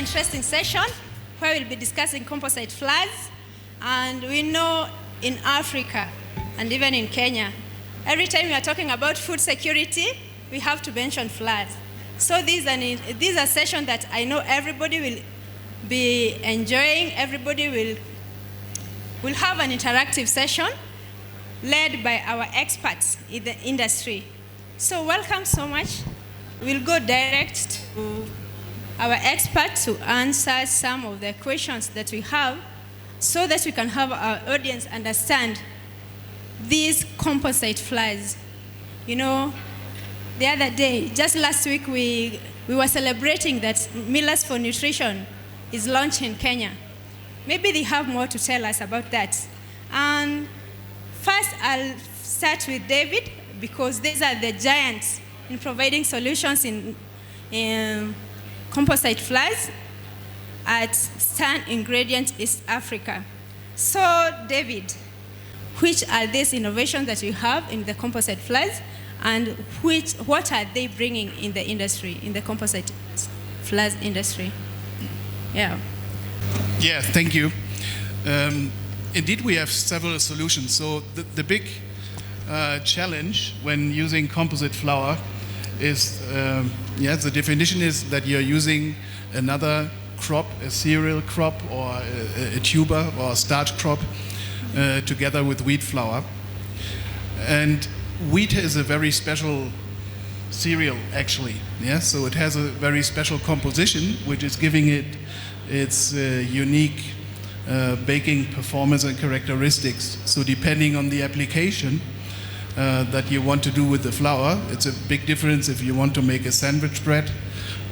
interesting session where we'll be discussing composite flours. And we know in Africa and even in Kenya, every time we are talking about food security, we have to mention flours. So this is a session that I know everybody will be enjoying. Everybody will have an interactive session led by our experts in the industry. So welcome so much. We'll go direct to our experts to answer some of the questions that we have so that we can have our audience understand these composite flours. You know, the other day, just last week, we were celebrating that Millers for Nutrition is launched in Kenya. Maybe they have more to tell us about that. And first, I'll start with David, because these are the giants in providing solutions in composite flours at Stan Ingredient East Africa. So, David, which are these innovations that you have in the composite flours, and what are they bringing in the industry, in the composite flours industry? Yeah. Yeah, thank you. Indeed, we have several solutions. So the big challenge when using composite flour is, the definition is that you're using another crop, a cereal crop or a tuber or a starch crop together with wheat flour. And wheat is a very special cereal, actually. Yeah, so it has a very special composition, which is giving it its unique baking performance and characteristics. So depending on the application that you want to do with the flour, it's a big difference if you want to make a sandwich bread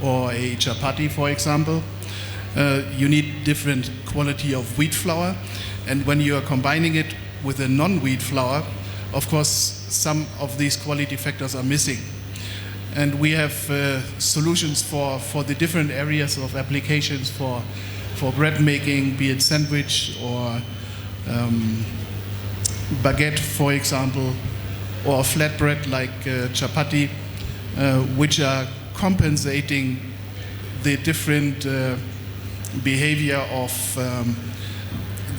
or a chapati, for example. You need different quality of wheat flour, and when you are combining it with a non-wheat flour, of course, some of these quality factors are missing. And we have solutions for the different areas of applications for bread making, be it sandwich or baguette, for example, or flatbread like chapati, which are compensating the different behavior of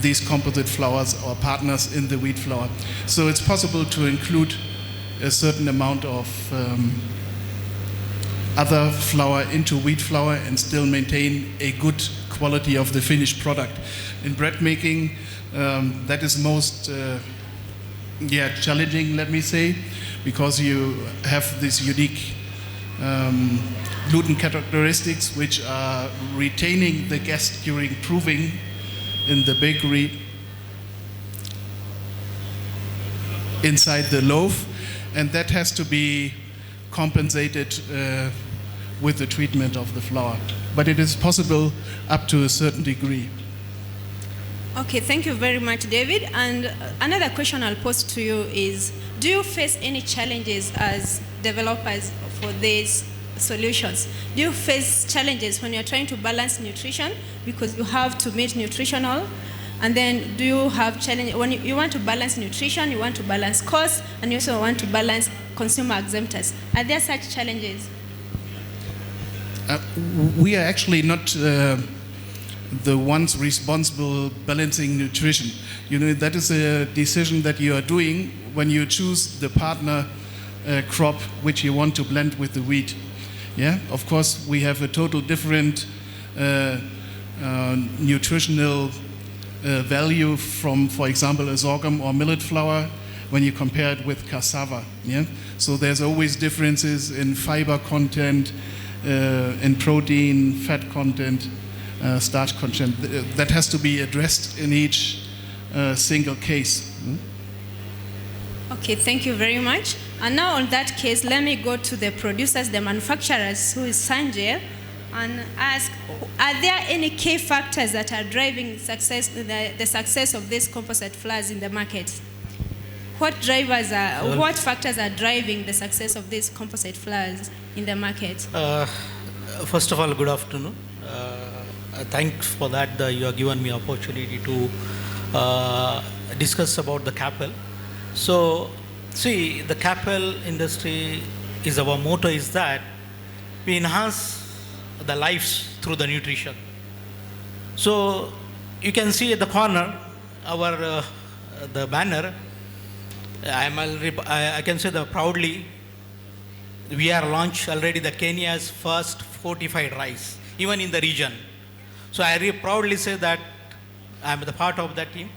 these composite flours or partners in the wheat flour. So it's possible to include a certain amount of other flour into wheat flour and still maintain a good quality of the finished product. In bread making, that is most challenging, let me say, because you have this unique gluten characteristics which are retaining the gas during proving in the bakery inside the loaf, and that has to be compensated with the treatment of the flour. But it is possible up to a certain degree. Okay, thank you very much, David. And another question I'll pose to you is, do you face any challenges as developers for these solutions? Do you face challenges when you're trying to balance nutrition, because you have to meet nutritional, and then do you have challenge when you want to balance nutrition, you want to balance cost, and you also want to balance consumer exemptors? Are there such challenges? We are actually not the ones responsible balancing nutrition. You know, that is a decision that you are doing when you choose the partner crop which you want to blend with the wheat. Yeah, of course, we have a total different nutritional value from, for example, a sorghum or millet flour when you compare it with cassava. Yeah, so there's always differences in fiber content, in protein, fat content, starch content. That has to be addressed in each single case. Okay, thank you very much. And now on that case, let me go to the producers, the manufacturers, who is Sanjay, and ask, are there any key factors that are driving the success of these composite flours in the market? What factors are driving the success of these composite flours in the market? First of all, good afternoon. Thanks for that. You have given me opportunity to discuss about the Capwell. So, see, the Capwell industry is, our motto is that we enhance the lives through the nutrition. So you can see at the corner our the banner. I can say that proudly we are launched already the Kenya's first fortified rice, even in the region. So I proudly say that I am the part of that team,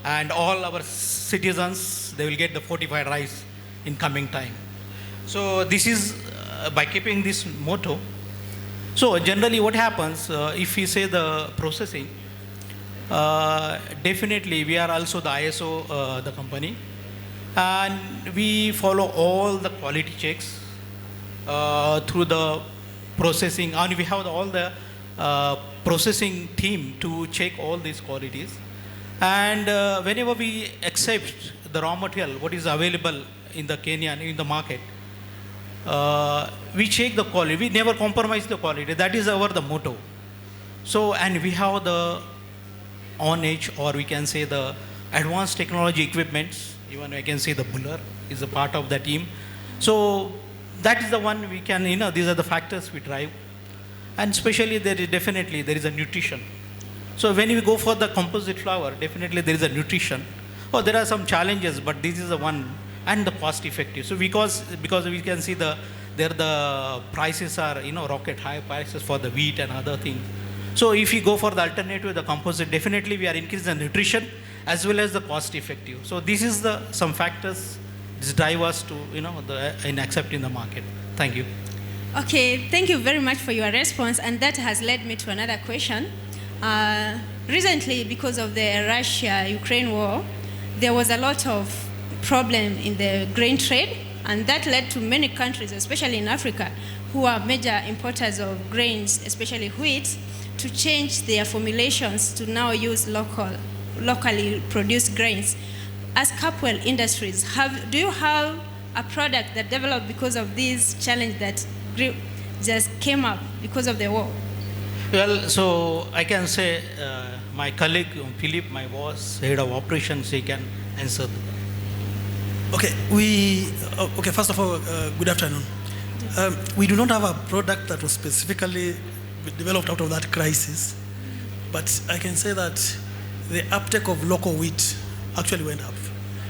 and all our citizens, they will get the fortified rice in coming time. So this is by keeping this motto. So generally what happens, if we say the processing, definitely we are also the ISO, the company, and we follow all the quality checks through the processing, and we have all the processing team to check all these qualities. And whenever we accept the raw material, what is available in the Kenya, in the market, we check the quality. We never compromise the quality. That is the motto. So, and we have the on-edge, or we can say the advanced technology equipments. Even I can say the buller is a part of the team. So that is the one we can, these are the factors we drive. And especially there is a nutrition. So when we go for the composite flour, definitely there is a nutrition. Oh, there are some challenges, but this is the one, and the cost effective. So because we can see the prices are, rocket high prices for the wheat and other things. So if we go for the alternative, the composite, definitely we are increasing the nutrition as well as the cost effective. So this is some factors that drive us to, in accepting the market. Thank you. Okay, thank you very much for your response, and that has led me to another question. Recently, because of the Russia-Ukraine war, there was a lot of problem in the grain trade, and that led to many countries, especially in Africa, who are major importers of grains, especially wheat, to change their formulations to now use locally produced grains. As Capwell Industries, do you have a product that developed because of this challenge that just came up because of the war? Well, so I can say my colleague Philip, my boss, head of operations, he can answer. Okay, first of all, good afternoon. We do not have a product that was specifically developed out of that crisis, but I can say that the uptake of local wheat actually went up.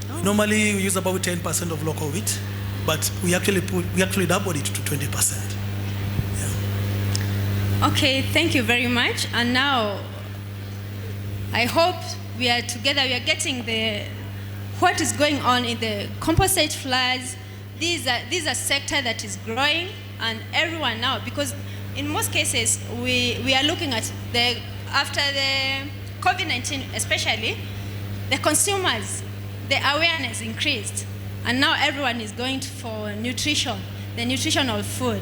Oh. Normally we use about 10% of local wheat, but we actually doubled it to 20%. Yeah. Okay, thank you very much. And now I hope we are together, we are getting what is going on in the composite flours. These are sector that is growing, and everyone now, because in most cases we are looking at after the COVID-19 especially, the consumers, the awareness increased, and now everyone is going for nutrition, the nutritional food.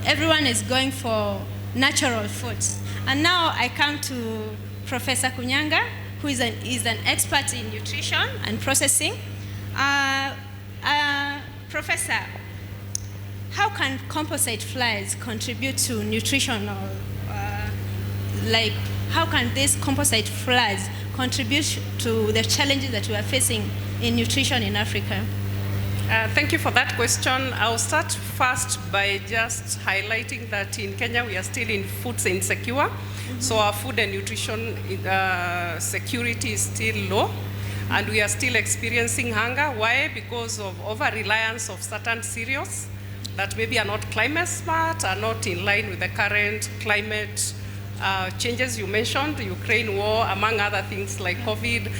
Everyone is going for natural foods. And now I come to Professor Kunyanga, who is an expert in nutrition and processing. Professor, how can composite flours contribute to nutritional, how can these composite flours contribute to the challenges that we are facing in nutrition in Africa? Thank you for that question. I'll start first by just highlighting that in Kenya we are still in food insecure. Mm-hmm. So our food and nutrition security is still low, and we are still experiencing hunger. Why? Because of over-reliance of certain cereals that maybe are not climate smart, are not in line with the current climate changes you mentioned, Ukraine war, among other things like COVID.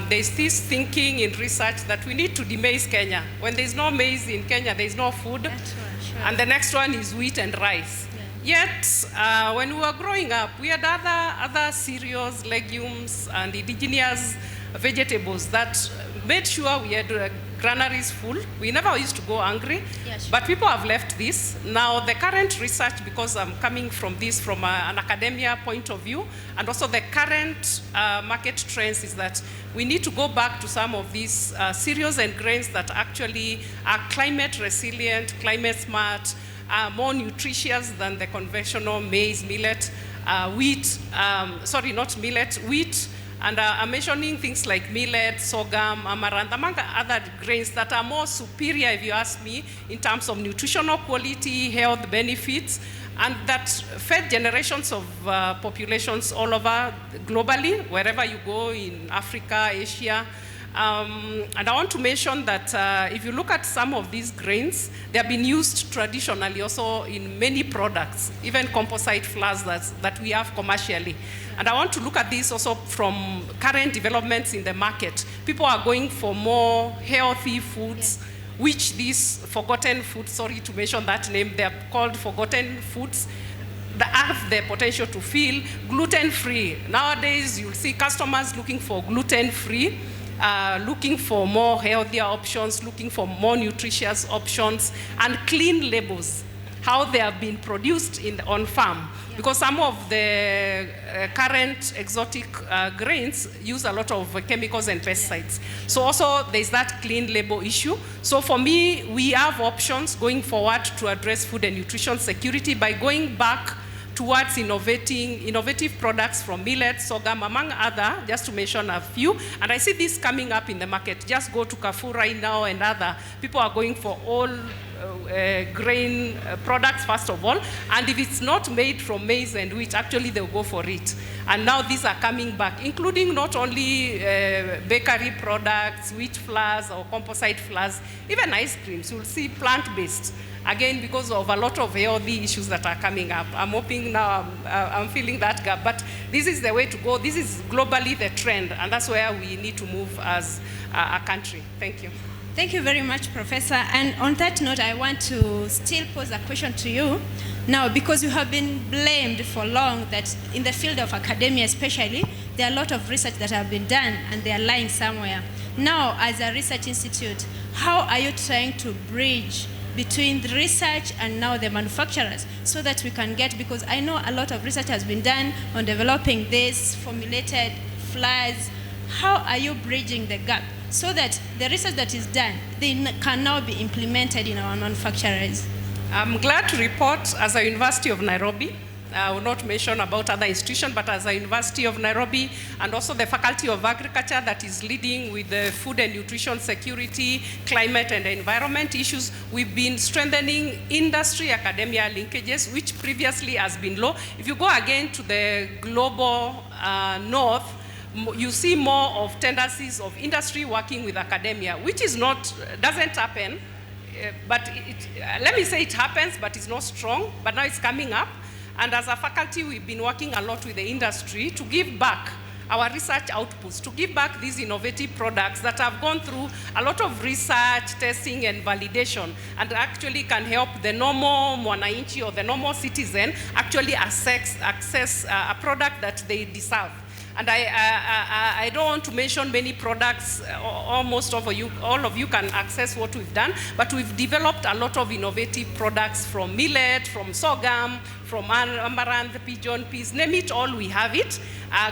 There's this thinking in research that we need to demaize Kenya. When there's no maize in Kenya, there's no food. That's right, sure. And the next one is wheat and rice. Yeah. Yet, when we were growing up, we had other cereals, legumes, and indigenous vegetables that made sure we had granaries full. We never used to go hungry, yes, but people have left this. Now the current research, because I'm coming from this from an academia point of view, and also the current market trends, is that we need to go back to some of these cereals and grains that actually are climate resilient, climate smart, more nutritious than the conventional maize, millet, wheat, wheat. And I'm mentioning things like millet, sorghum, amaranth, among other grains that are more superior, if you ask me, in terms of nutritional quality, health benefits, and that fed generations of populations all over globally, wherever you go in Africa, Asia. And I want to mention that if you look at some of these grains, they have been used traditionally also in many products, even composite flours that we have commercially. And I want to look at this also from current developments in the market. People are going for more healthy foods, which these forgotten foods, sorry to mention that name, they're called forgotten foods, that have the potential to feel gluten-free. Nowadays, you'll see customers looking for gluten-free, looking for more healthier options, looking for more nutritious options, and clean labels, how they have been produced on farm. Because some of the current exotic grains use a lot of chemicals and pesticides. So also there's that clean label issue. So for me, we have options going forward to address food and nutrition security by going back towards innovative products from millet, sorghum, among other, just to mention a few. And I see this coming up in the market. Just go to Carrefour right now and other. People are going for all grain products, first of all. And if it's not made from maize and wheat, actually they'll go for it. And now these are coming back, including not only bakery products, wheat flours or composite flours, even ice creams. You'll see plant-based. Again, because of a lot of healthy issues that are coming up. I'm hoping now I'm feeling that gap. But this is the way to go. This is globally the trend, and that's where we need to move as a country. Thank you. Thank you very much, Professor. And on that note, I want to still pose a question to you. Now, because you have been blamed for long that in the field of academia especially, there are a lot of research that have been done and they are lying somewhere. Now, as a research institute, how are you trying to bridge between the research and now the manufacturers so that we can get, because I know a lot of research has been done on developing this formulated flours. How are you bridging the gap so that the research that is done, they can now be implemented in our manufacturers? I'm glad to report as a University of Nairobi, I will not mention about other institutions, but as a University of Nairobi and also the Faculty of Agriculture that is leading with the food and nutrition security, climate and environment issues, we've been strengthening industry-academia linkages, which previously has been low. If you go again to the global north, you see more of tendencies of industry working with academia, which is not, doesn't happen, but let me say it happens, but it's not strong, but now it's coming up. And as a faculty, we've been working a lot with the industry to give back our research outputs, to give back these innovative products that have gone through a lot of research, testing, and validation, and actually can help the normal mwananchi or the normal citizen actually access a product that they deserve. And I don't want to mention many products, almost all of you can access what we've done, but we've developed a lot of innovative products from millet, from sorghum, from amaranth, pigeon peas, name it all, we have it.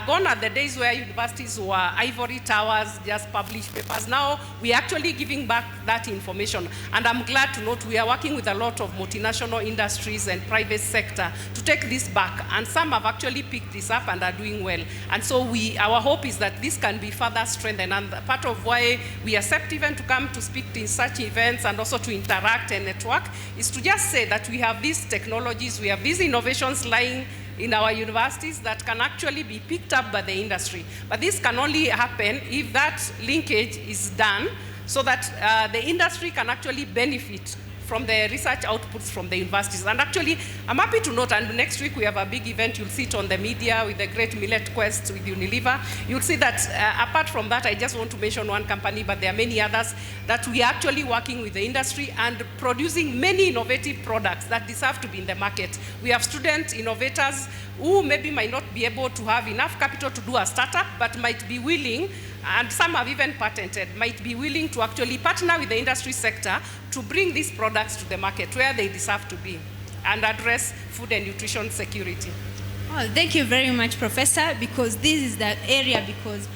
Gone are the days where universities were ivory towers, just publish papers. Now we're actually giving back that information. And I'm glad to note we are working with a lot of multinational industries and private sector to take this back. And some have actually picked this up and are doing well. And so our hope is that this can be further strengthened. And part of why we accept even to come to speak in such events and also to interact and network is to just say that we have these technologies, we have these innovations lying in our universities that can actually be picked up by the industry. But this can only happen if that linkage is done so that the industry can actually benefit from the research outputs from the universities. And actually, I'm happy to note, and next week we have a big event, you'll see it on the media with the Great Millet Quest with Unilever. You'll see that apart from that, I just want to mention one company, but there are many others, that we are actually working with the industry and producing many innovative products that deserve to be in the market. We have student innovators who maybe might not be able to have enough capital to do a startup, but might be willing, and some have even patented, might be willing to actually partner with the industry sector to bring these products to the market where they deserve to be and address food and nutrition security. Well, thank you very much, Professor, because this is the area, because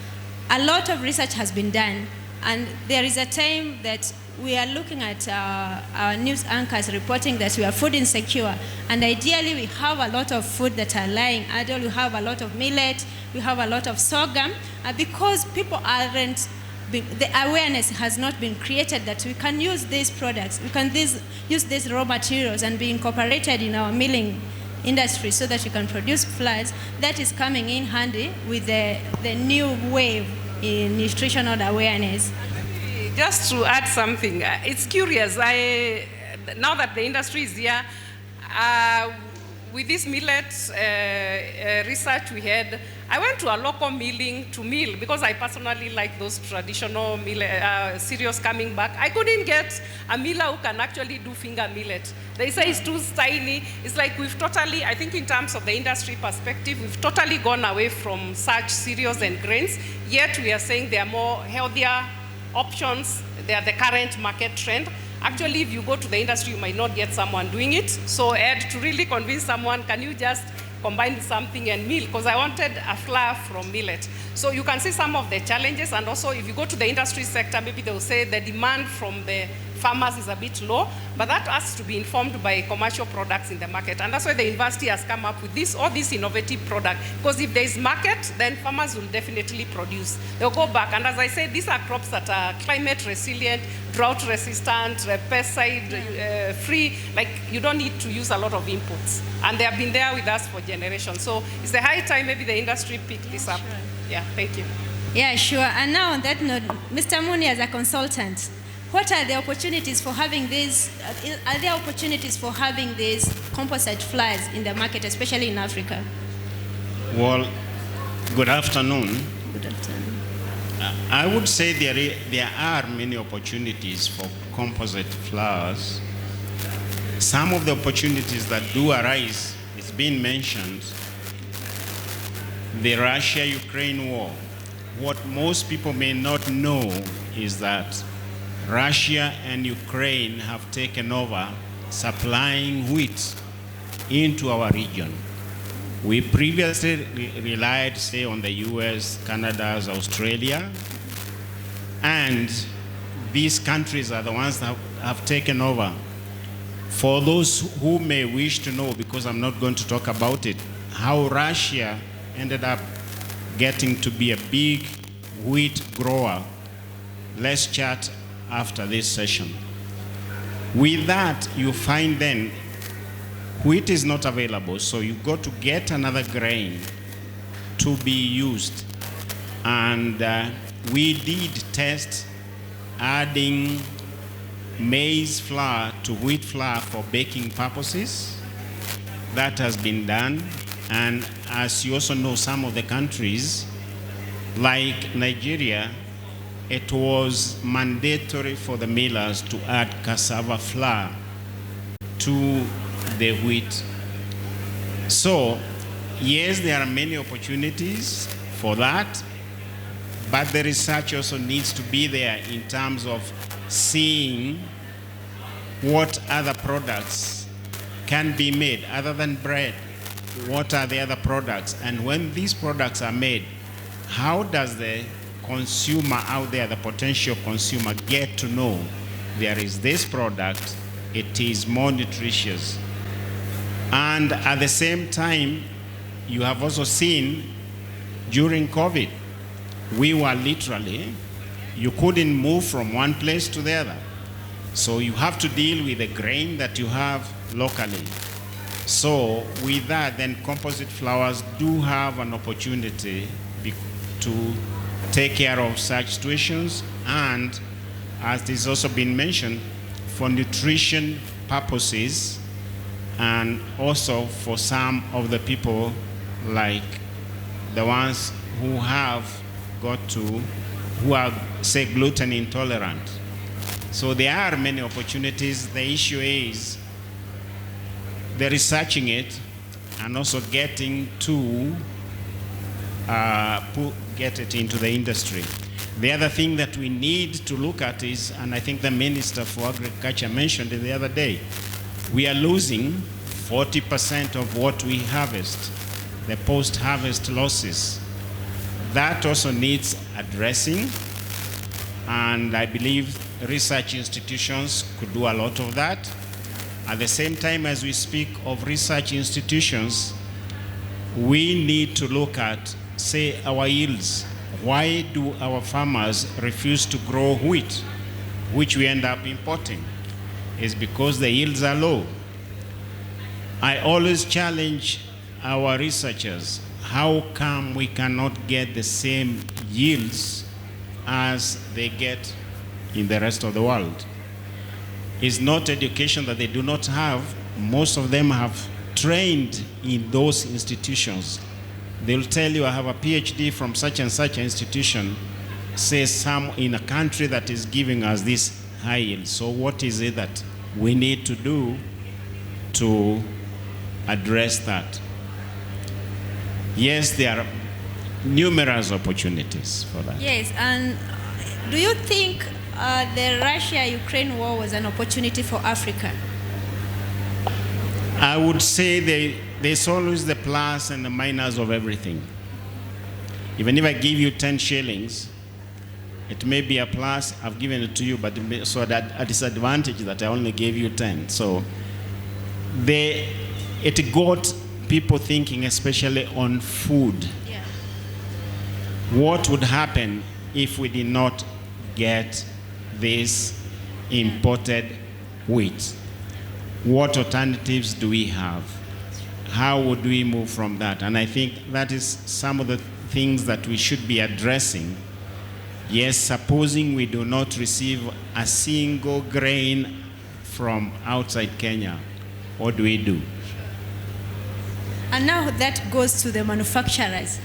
a lot of research has been done, and there is a time that we are looking at our news anchors reporting that we are food insecure, and ideally we have a lot of food that are lying idle. We have a lot of millet, we have a lot of sorghum, because people aren't, the awareness has not been created that we can use these products, we can use these raw materials and be incorporated in our milling industry so that you can produce flours, that is coming in handy with the new wave in nutritional awareness. Just to add something, it's curious. Now that the industry is here, with this millet research we had, I went to a local milling to mill because I personally like those traditional cereals coming back. I couldn't get a miller who can actually do finger millet. They say it's too tiny. It's like we've totally, I think in terms of the industry perspective, we've totally gone away from such cereals and grains, yet we are saying they are more healthier options. They are the current market trend. Actually, if you go to the industry, you might not get someone doing it. So Ed, to really convince someone, can you just combine something and mill? Because I wanted a flour from millet. So you can see some of the challenges. And also, if you go to the industry sector, maybe they'll say the demand from the farmers is a bit low, but that has to be informed by commercial products in the market. And that's why the university has come up with this, all this innovative product. Because if there is market, then farmers will definitely produce. They'll go back. And as I said, these are crops that are climate resilient, drought resistant, pesticide free. Like, you don't need to use a lot of inputs. And they have been there with us for generations. So it's the high time maybe the industry pick this up. Sure. Yeah, thank you. Yeah, sure. And now on that note, Mr. Muni, as a consultant, what are the opportunities for having these? Are there opportunities for having these composite flours in the market, especially in Africa? Well, good afternoon. Good afternoon. I would say there are many opportunities for composite flours. Some of the opportunities that do arise, it's been mentioned, the Russia-Ukraine war. What most people may not know is that Russia and Ukraine have taken over supplying wheat into our region. We previously relied, say, on the US, Canada, Australia, and these countries are the ones that have taken over. For those who may wish to know, because I'm not going to talk about it, how Russia ended up getting to be a big wheat grower, let's chat after this session. With that, you find then wheat is not available, so you got to get another grain to be used. And we did test adding maize flour to wheat flour for baking purposes. That has been done. And as you also know, some of the countries, like Nigeria, it was mandatory for the millers to add cassava flour to the wheat. So, yes, there are many opportunities for that, but the research also needs to be there in terms of seeing what other products can be made other than bread. What are the other products? And when these products are made, how does the consumer out there, the potential consumer, get to know there is this product, it is more nutritious? And at the same time, you have also seen during COVID, we were literally, you couldn't move from one place to the other. So you have to deal with the grain that you have locally. So with that, then composite flours do have an opportunity to take care of such situations, and as this also been mentioned, for nutrition purposes, and also for some of the people like the ones who have who are, say, gluten intolerant. So there are many opportunities. The issue is the researching it and also getting to get it into the industry. The other thing that we need to look at is, and I think the Minister for Agriculture mentioned it the other day, we are losing 40% of what we harvest, the post-harvest losses. That also needs addressing, and I believe research institutions could do a lot of that. At the same time, as we speak of research institutions, we need to look at, say, our yields. Why do our farmers refuse to grow wheat, which we end up importing? It's because the yields are low. I always challenge our researchers. How come we cannot get the same yields as they get in the rest of the world? It's not education that they do not have. Most of them have trained in those institutions. They'll tell you, I have a PhD from such and such an institution, says some in a country that is giving us this high yield. So what is it that we need to do to address that? Yes, there are numerous opportunities for that. Yes, and do you think the Russia-Ukraine war was an opportunity for Africa? I would say there's always the plus and the minus of everything. Even if I give you 10 shillings, it may be a plus, I've given it to you, but so that a disadvantage that I only gave you 10. So it got people thinking, especially on food. Yeah. What would happen if we did not get this imported wheat? What alternatives do we have? How would we move from that? And I think that is some of the things that we should be addressing. Yes, supposing we do not receive a single grain from outside Kenya, what do we do? And now that goes to the manufacturers.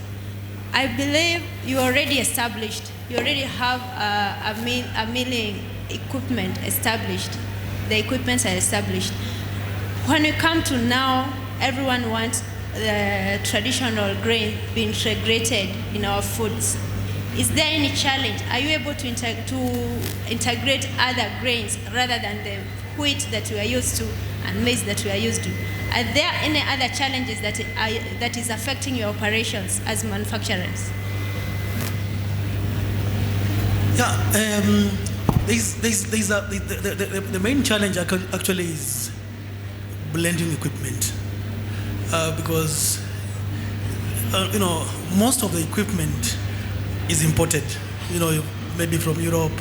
I believe you already established, you already have a milling equipment established. The equipments are established. When we come to now, everyone wants the traditional grain being integrated in our foods. Is there any challenge? Are you able to integrate other grains rather than the wheat that we are used to and maize that we are used to? Are there any other challenges that is affecting your operations as manufacturers? Yeah, the main challenge actually is blending equipment, because most of the equipment is imported, maybe from Europe,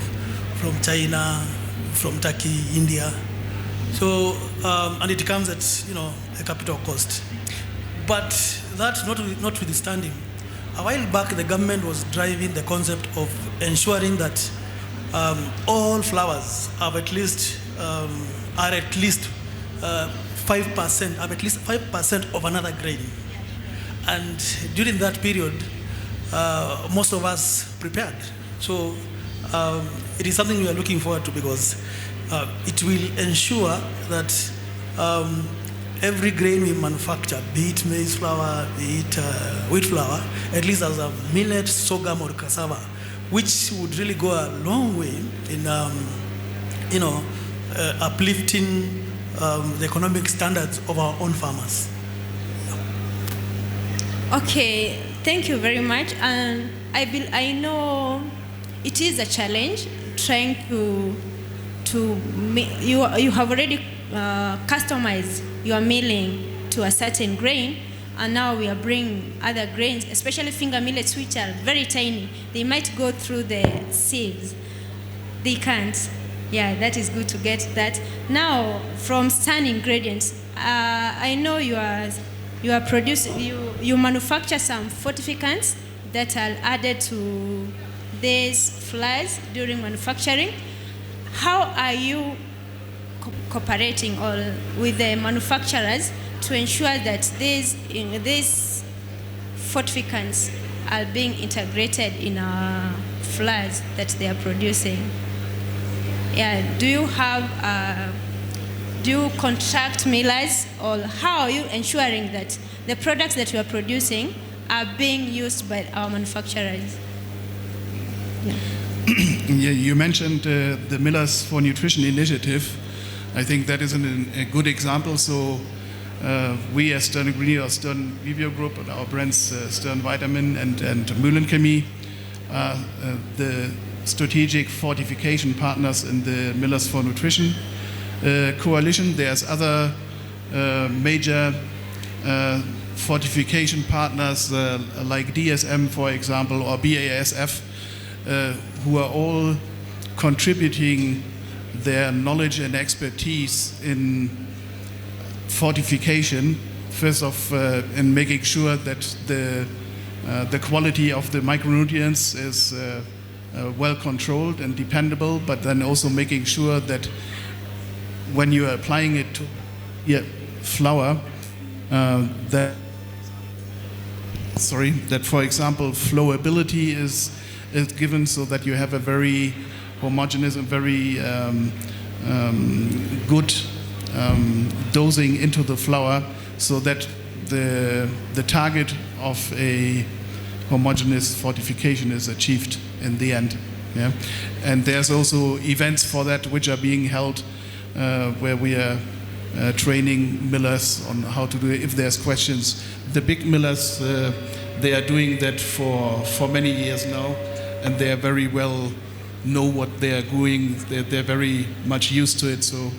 from China, from Turkey, India. So, and it comes at, a capital cost. But that notwithstanding, a while back the government was driving the concept of ensuring that all flours are at least 5% of another grain. And during that period, most of us prepared. So it is something we are looking forward to, because it will ensure that every grain we manufacture, be it maize flour, be it wheat flour, at least as a millet, sorghum, or cassava, which would really go a long way in, uplifting the economic standards of our own farmers. Okay, thank you very much. And I know it is a challenge trying you have already customized your milling to a certain grain, and now we are bringing other grains, especially finger millets, which are very tiny. They might go through the sieves. They can't. Yeah, that is good to get that. Now, from stand ingredients, I know you manufacture some fortificants that are added to these flours during manufacturing. How are you cooperating with the manufacturers to ensure that these fortificants are being integrated in our flours that they are producing? Yeah, do you contract millers, or how are you ensuring that the products that you are producing are being used by our manufacturers? Yeah. Yeah, you mentioned the Millers for Nutrition initiative. I think that is a good example. So we as Stern Ingredients, or Stern Vivio Group, and our brands Stern Vitamin and Mühlenchemie, the strategic fortification partners in the Millers for Nutrition coalition. There's other major fortification partners like DSM, for example, or BASF, who are all contributing their knowledge and expertise in fortification, first of in making sure that the quality of the micronutrients is well controlled and dependable, but then also making sure that when you are applying it to flour, that for example flowability is given, so that you have a very homogeneous and very good dosing into the flour, so that the target of a homogeneous fortification is achieved in the end. Yeah? And there's also events for that which are being held where we are training millers on how to do it if there's questions. The big millers, they are doing that for many years now, and they are very well know what they are doing. They're very much used to it. So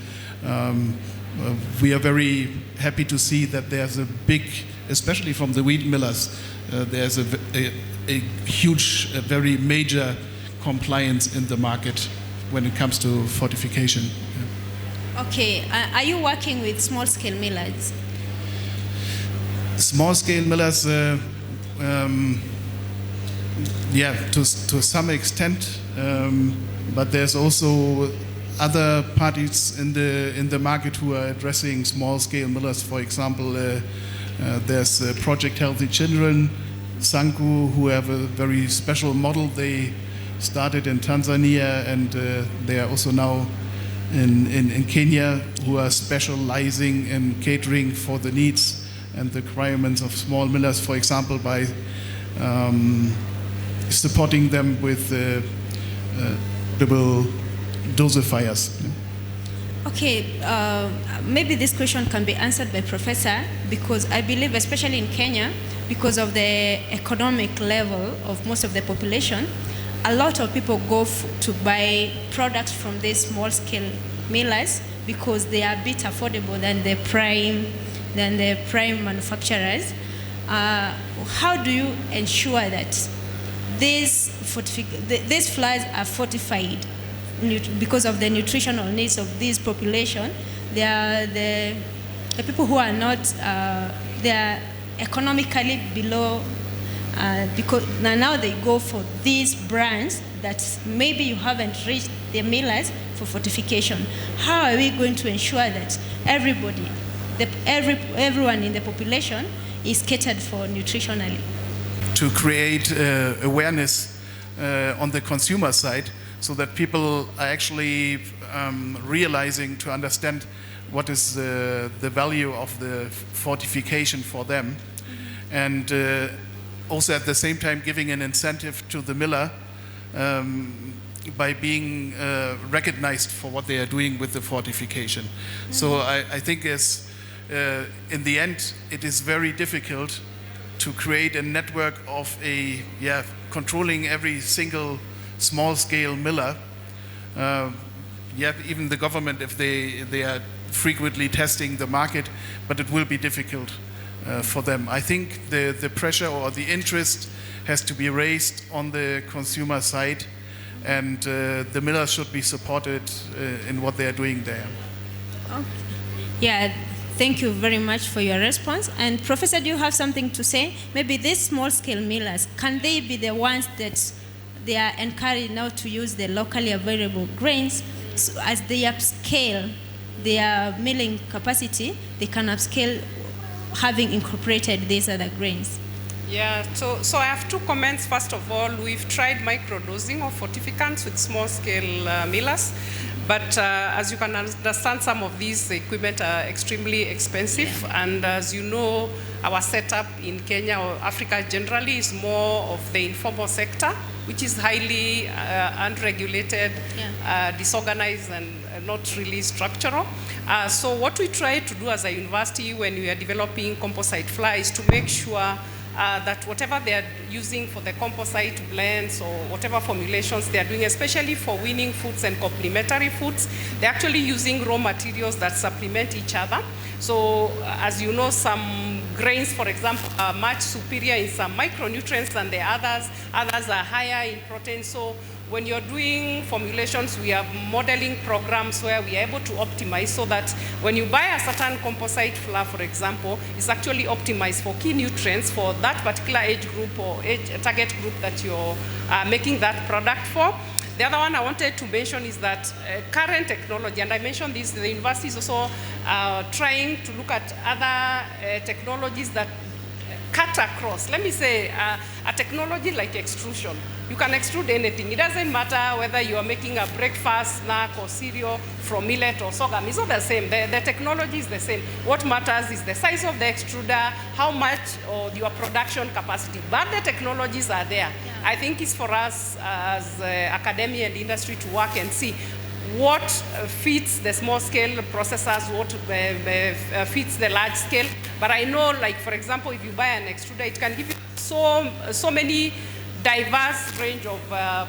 we are very happy to see that there's a big, especially from the wheat millers, there's a huge, a very major compliance in the market when it comes to fortification. Yeah. Okay, are you working with small-scale millers? Small-scale millers, yeah, to some extent, but there's also other parties in the market who are addressing small-scale millers. For example, there's Project Healthy Children, Sanku, who have a very special model. They started in Tanzania, and they are also now in Kenya, who are specializing in catering for the needs and the requirements of small millers, for example, by supporting them with double dosifiers. Okay, maybe this question can be answered by Professor, because I believe, especially in Kenya, because of the economic level of most of the population, a lot of people go to buy products from these small-scale millers because they are a bit affordable than the prime manufacturers. How do you ensure that these flours are fortified because of the nutritional needs of this population? They are the people who are not, they are economically below, because now they go for these brands that maybe you haven't reached the millers for fortification. How are we going to ensure that everybody, everyone in the population is catered for nutritionally? To create awareness on the consumer side, so that people are actually realizing, to understand what is the value of the fortification for them, and also at the same time giving an incentive to the miller by being recognized for what they are doing with the fortification. Mm-hmm. So I think in the end it is very difficult to create a network of controlling every single small-scale miller. Even the government, if they are frequently testing the market, but it will be difficult for them. I think the pressure or the interest has to be raised on the consumer side, and the millers should be supported in what they are doing there. Okay. Yeah, thank you very much for your response. And Professor, do you have something to say? Maybe these small-scale millers, can they be the ones that they are encouraged now to use the locally available grains? So as they upscale their milling capacity, they can upscale having incorporated these other grains. Yeah, so I have two comments. First of all, we've tried microdosing of fortificants with small-scale millers, but as you can understand, some of these equipment are extremely expensive, and as you know, our setup in Kenya or Africa generally is more of the informal sector, which is highly unregulated, disorganized, and not really structural. So what we try to do as a university when we are developing composite flour is to make sure that whatever they are using for the composite blends or whatever formulations they are doing, especially for winning foods and complementary foods, they're actually using raw materials that supplement each other. So as you know, some grains, for example, are much superior in some micronutrients than the others. Others are higher in protein. So when you're doing formulations, we have modeling programs where we are able to optimize so that when you buy a certain composite flour, for example, it's actually optimized for key nutrients for that particular age group or target group that you're making that product for. The other one I wanted to mention is that current technology, and I mentioned this, the university is also trying to look at other technologies that cut across. Let me say a technology like extrusion. You can extrude anything. It doesn't matter whether you are making a breakfast, snack, or cereal from millet or sorghum. It's not the same. The technology is the same. What matters is the size of the extruder, how much, or your production capacity. But the technologies are there. I think it's for us as academia and industry to work and see what fits the small scale processors, what fits the large scale. But I know, like, for example, if you buy an extruder, it can give you so many diverse range of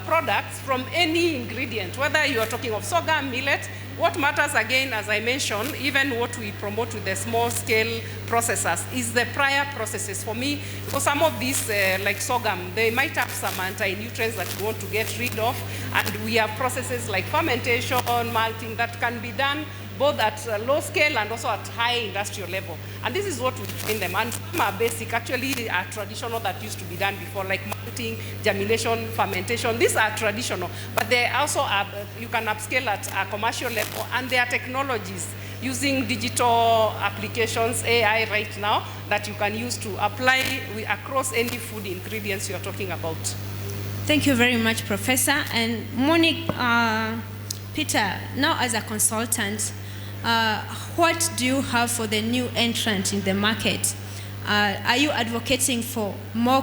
products from any ingredient, whether you are talking of sorghum, millet. What matters, again, as I mentioned, even what we promote with the small scale processors is the prior processes. For me, for some of these, like sorghum, they might have some anti-nutrients that we want to get rid of, and we have processes like fermentation, malting that can be done both at low scale and also at high industrial level. And this is what we train them. And some are basic, actually are traditional that used to be done before, like malting, germination, fermentation. These are traditional, but they also are, you can upscale at a commercial level, and there are technologies using digital applications, AI right now, that you can use to apply across any food ingredients you're talking about. Thank you very much, Professor. And Muni, Peter, now as a consultant, what do you have for the new entrant in the market? Are you advocating for more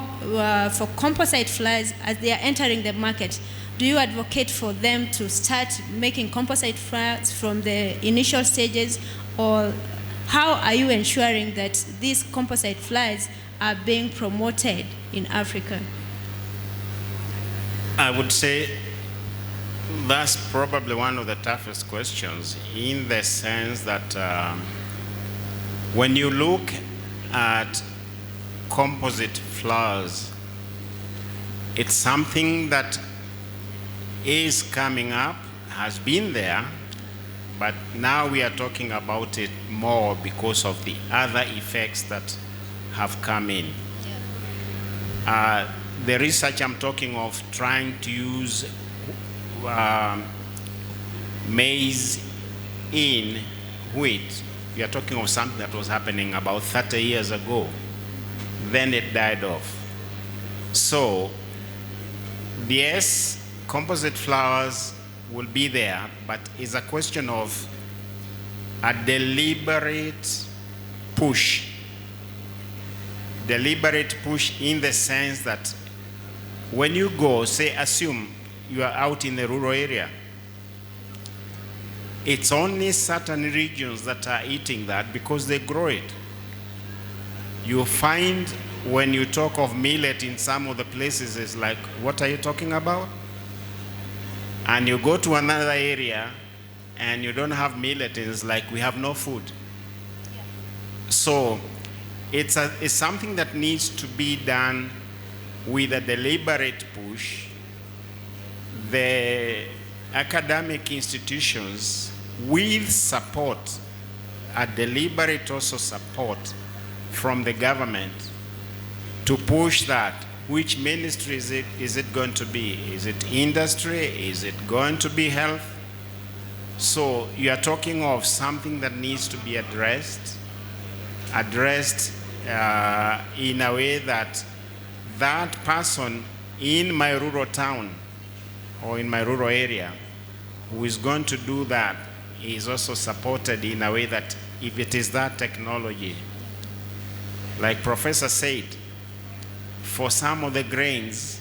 for composite flours as they are entering the market? Do you advocate for them to start making composite flours from the initial stages, or how are you ensuring that these composite flours are being promoted in Africa? I would say that's probably one of the toughest questions, in the sense that when you look at composite flours, it's something that is coming up, has been there, but now we are talking about it more because of the other effects that have come in. The research I'm talking of, trying to use maize in wheat, we are talking of something that was happening about 30 years ago. Then it died off. So, yes, composite flours will be there, but it's a question of a deliberate push. Deliberate push in the sense that when you go, say, assume you are out in the rural area, it's only certain regions that are eating that because they grow it. You find when you talk of millet in some of the places, it's like, what are you talking about? And you go to another area and you don't have millet, it's like, we have no food. Yeah. So it's something that needs to be done with a deliberate push. The academic institutions with support, a deliberate also support from the government to push that. Which ministry is it going to be? Is it industry? Is it going to be health? So you are talking of something that needs to be addressed in a way that that person in my rural town or in my rural area who is going to do that is also supported in a way that if it is that technology, like Professor said, for some of the grains,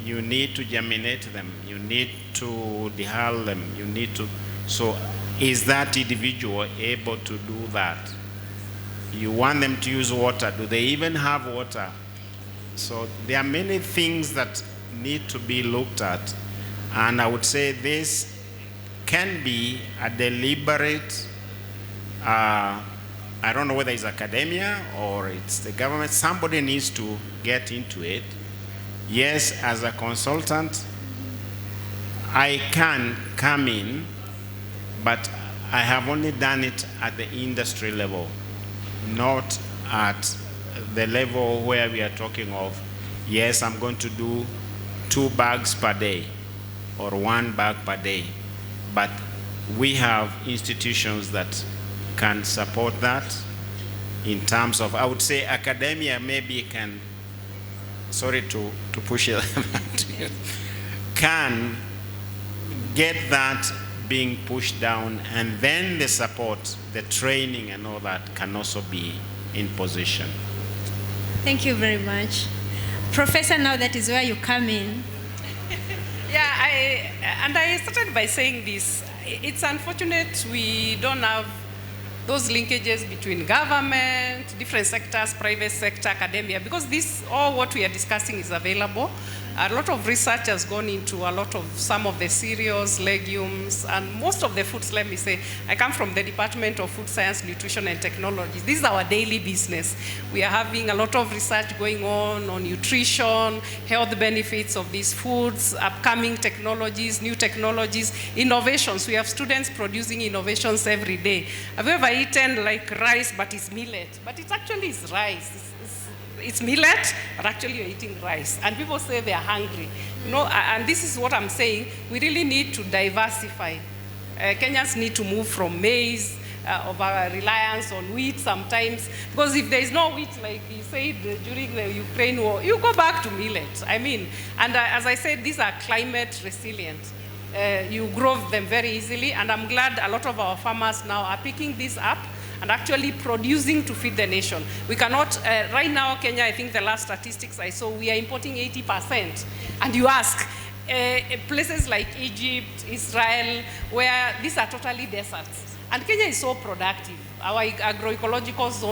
you need to germinate them, you need to dehull them, you need to, so is that individual able to do that? You want them to use water, do they even have water? So there are many things that need to be looked at, and I would say this can be a deliberate I don't know whether it's academia or it's the government, somebody needs to get into it. Yes, as a consultant, I can come in, but I have only done it at the industry level, not at the level where we are talking of, yes, I'm going to do 2 bags per day or 1 bag per day. But we have institutions that can support that in terms of, I would say academia maybe can, sorry to push it, can get that being pushed down, and then the support, the training and all that can also be in position. Thank you very much. Professor, now that is where you come in. Yeah, I started by saying this. It's unfortunate we don't have those linkages between government, different sectors, private sector, academia, because this, all what we are discussing is available. A lot of research has gone into a lot of some of the cereals, legumes, and most of the foods, let me say. I come from the Department of Food Science, Nutrition and Technology. This is our daily business. We are having a lot of research going on nutrition, health benefits of these foods, upcoming technologies, new technologies, innovations. We have students producing innovations every day. Have you ever eaten like rice, but it's millet? But it actually is rice. It's millet, but actually you're eating rice. And people say they're hungry. You know, and this is what I'm saying. We really need to diversify. Kenyans need to move from maize, of our reliance on wheat sometimes. Because if there is no wheat, like you said during the Ukraine war, you go back to millet. I mean, and as I said, these are climate resilient. You grow them very easily, and I'm glad a lot of our farmers now are picking this up and actually producing to feed the nation. We cannot, right now, Kenya, I think the last statistics I saw, we are importing 80%. And you ask, places like Egypt, Israel, where these are totally deserts. And Kenya is so productive. Our agroecological zone